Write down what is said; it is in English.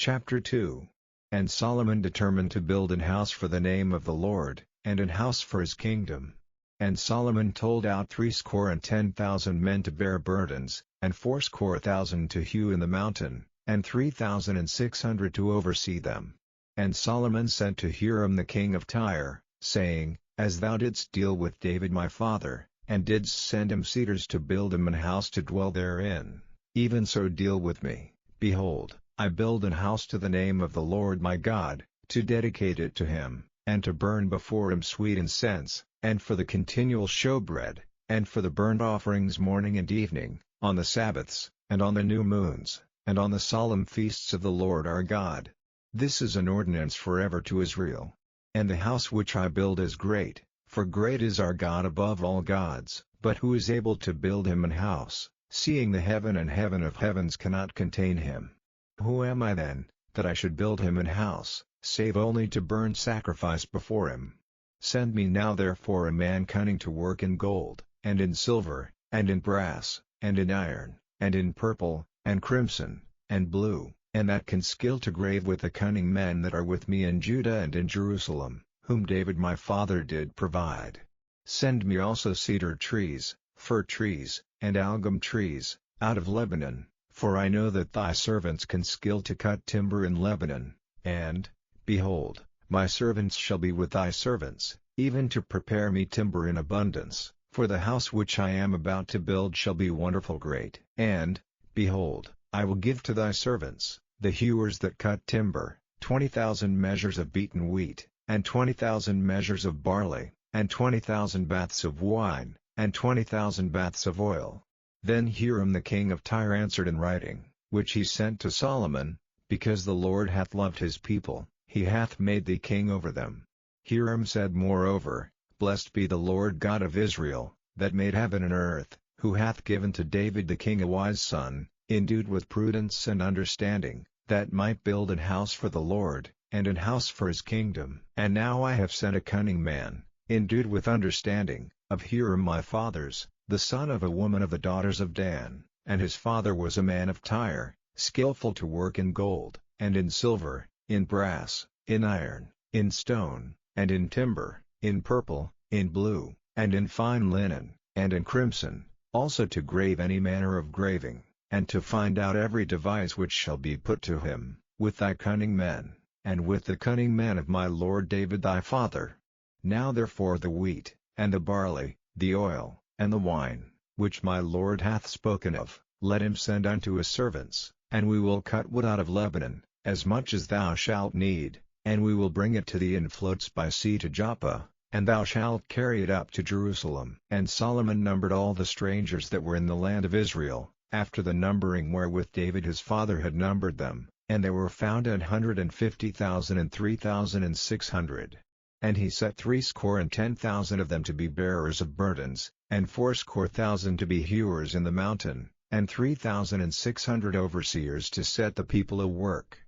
Chapter 2. And Solomon determined to build an house for the name of the Lord, and an house for his kingdom. And Solomon told out 70,010 men to bear burdens, and 80,000 to hew in the mountain, and 3,600 to oversee them. And Solomon sent to Hiram the king of Tyre, saying, As thou didst deal with David my father, and didst send him cedars to build him an house to dwell therein, even so deal with me. Behold, I build an house to the name of the Lord my God, to dedicate it to him, and to burn before him sweet incense, and for the continual showbread, and for the burnt offerings morning and evening, on the Sabbaths, and on the new moons, and on the solemn feasts of the Lord our God. This is an ordinance forever to Israel. And the house which I build is great, for great is our God above all gods, but who is able to build him an house, seeing the heaven and heaven of heavens cannot contain him? Who am I then, that I should build him an house, save only to burn sacrifice before him? Send me now therefore a man cunning to work in gold, and in silver, and in brass, and in iron, and in purple, and crimson, and blue, and that can skill to grave with the cunning men that are with me in Judah and in Jerusalem, whom David my father did provide. Send me also cedar trees, fir trees, and algum trees, out of Lebanon, for I know that thy servants can skill to cut timber in Lebanon, and, behold, my servants shall be with thy servants, even to prepare me timber in abundance, for the house which I am about to build shall be wonderful great. And, behold, I will give to thy servants, the hewers that cut timber, 20,000 measures of beaten wheat, and 20,000 measures of barley, and 20,000 baths of wine, and 20,000 baths of oil. Then Hiram the king of Tyre answered in writing, which he sent to Solomon, Because the Lord hath loved his people, he hath made thee king over them. Hiram said moreover, Blessed be the Lord God of Israel, that made heaven and earth, who hath given to David the king a wise son, endued with prudence and understanding, that might build an house for the Lord, and an house for his kingdom. And now I have sent a cunning man, endued with understanding, of Hiram my father's, the son of a woman of the daughters of Dan, and his father was a man of Tyre, skillful to work in gold, and in silver, in brass, in iron, in stone, and in timber, in purple, in blue, and in fine linen, and in crimson, also to grave any manner of graving, and to find out every device which shall be put to him, with thy cunning men, and with the cunning men of my lord David thy father. Now therefore the wheat, and the barley, the oil, and the wine, which my lord hath spoken of, let him send unto his servants, and we will cut wood out of Lebanon, as much as thou shalt need, and we will bring it to thee in floats by sea to Joppa, and thou shalt carry it up to Jerusalem. And Solomon numbered all the strangers that were in the land of Israel, after the numbering wherewith David his father had numbered them, and there were found 150,000 and 3,600. And he set 70,010 of them to be bearers of burdens, and 80,000 to be hewers in the mountain, and 3,600 overseers to set the people a work.